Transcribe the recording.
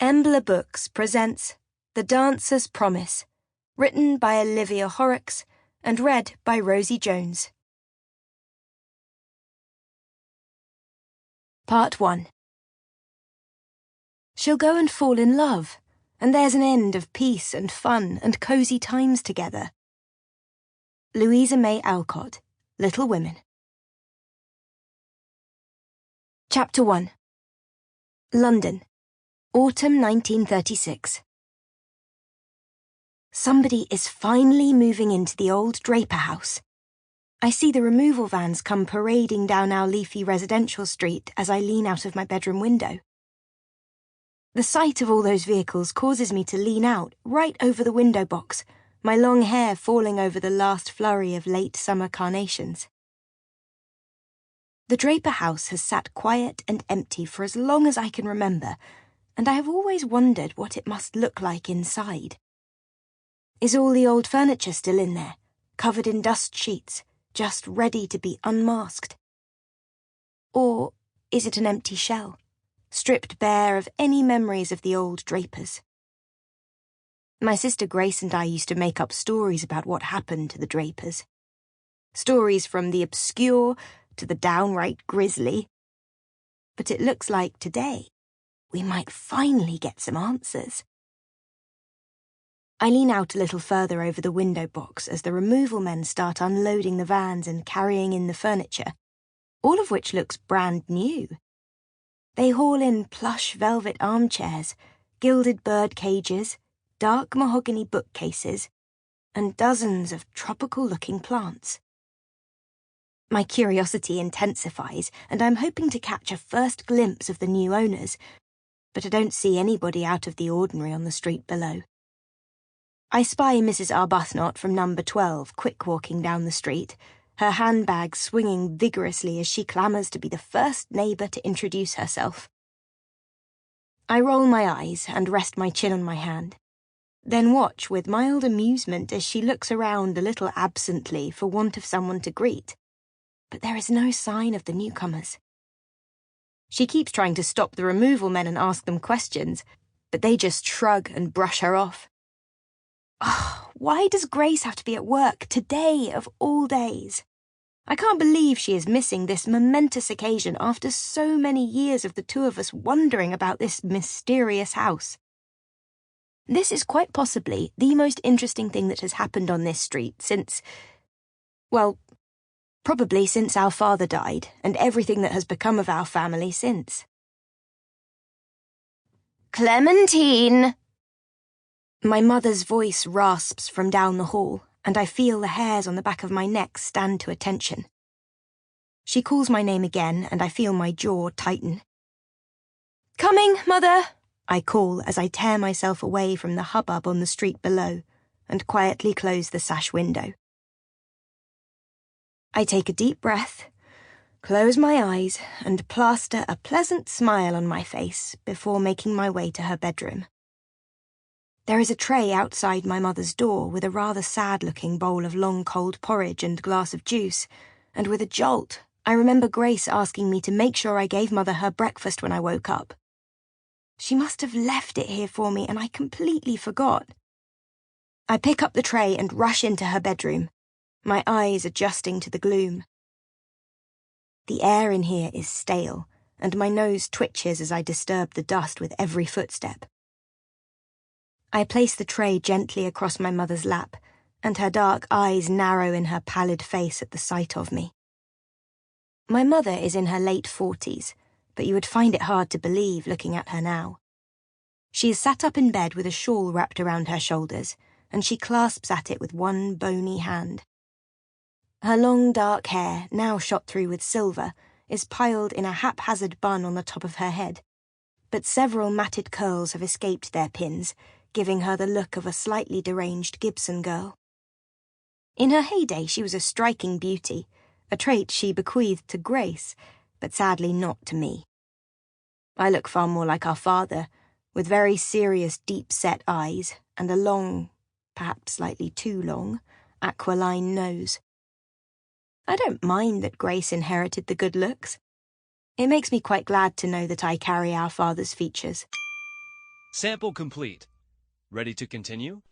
Embla Books presents The Dancer's Promise, written by Olivia Horrox and read by Rosie Jones. Part 1. She'll go and fall in love, and there's an end of peace and fun and cosy times together. Louisa May Alcott, Little Women. Chapter 1. London, Autumn 1936. Somebody is finally moving into the old Draper house. I see the removal vans come parading down our leafy residential street as I lean out of my bedroom window. The sight of all those vehicles causes me to lean out right over the window box, my long hair falling over the last flurry of late summer carnations. The Draper house has sat quiet and empty for as long as I can remember, and I have always wondered what it must look like inside. Is all the old furniture still in there, covered in dust sheets, just ready to be unmasked? Or is it an empty shell, stripped bare of any memories of the old Drapers? My sister Grace and I used to make up stories about what happened to the Drapers. Stories from the obscure to the downright grisly. But it looks like today we might finally get some answers. I lean out a little further over the window box as the removal men start unloading the vans and carrying in the furniture, all of which looks brand new. They haul in plush velvet armchairs, gilded bird cages, dark mahogany bookcases, and dozens of tropical-looking plants. My curiosity intensifies, and I'm hoping to catch a first glimpse of the new owners, but I don't see anybody out of the ordinary on the street below. I spy Mrs. Arbuthnot from number 12 quick-walking down the street, her handbag swinging vigorously as she clamours to be the first neighbour to introduce herself. I roll my eyes and rest my chin on my hand, then watch with mild amusement as she looks around a little absently for want of someone to greet. But there is no sign of the newcomers. She keeps trying to stop the removal men and ask them questions, but they just shrug and brush her off. Oh, why does Grace have to be at work today of all days? I can't believe she is missing this momentous occasion after so many years of the two of us wondering about this mysterious house. This is quite possibly the most interesting thing that has happened on this street since, well, probably since our father died and everything that has become of our family since. Clementine! My mother's voice rasps from down the hall, and I feel the hairs on the back of my neck stand to attention. She calls my name again, and I feel my jaw tighten. Coming, Mother! I call as I tear myself away from the hubbub on the street below and quietly close the sash window. I take a deep breath, close my eyes, and plaster a pleasant smile on my face before making my way to her bedroom. There is a tray outside my mother's door with a rather sad-looking bowl of long cold porridge and glass of juice, and with a jolt, I remember Grace asking me to make sure I gave Mother her breakfast when I woke up. She must have left it here for me, and I completely forgot. I pick up the tray and rush into her bedroom, my eyes adjusting to the gloom. The air in here is stale, and my nose twitches as I disturb the dust with every footstep. I place the tray gently across my mother's lap, and her dark eyes narrow in her pallid face at the sight of me. My mother is in her late 40s, but you would find it hard to believe looking at her now. She is sat up in bed with a shawl wrapped around her shoulders, and she clasps at it with one bony hand. Her long dark hair, now shot through with silver, is piled in a haphazard bun on the top of her head, but several matted curls have escaped their pins, giving her the look of a slightly deranged Gibson girl. In her heyday she was a striking beauty, a trait she bequeathed to Grace, but sadly not to me. I look far more like our father, with very serious deep-set eyes and a long, perhaps slightly too long, aquiline nose. I don't mind that Grace inherited the good looks. It makes me quite glad to know that I carry our father's features. Sample complete. Ready to continue?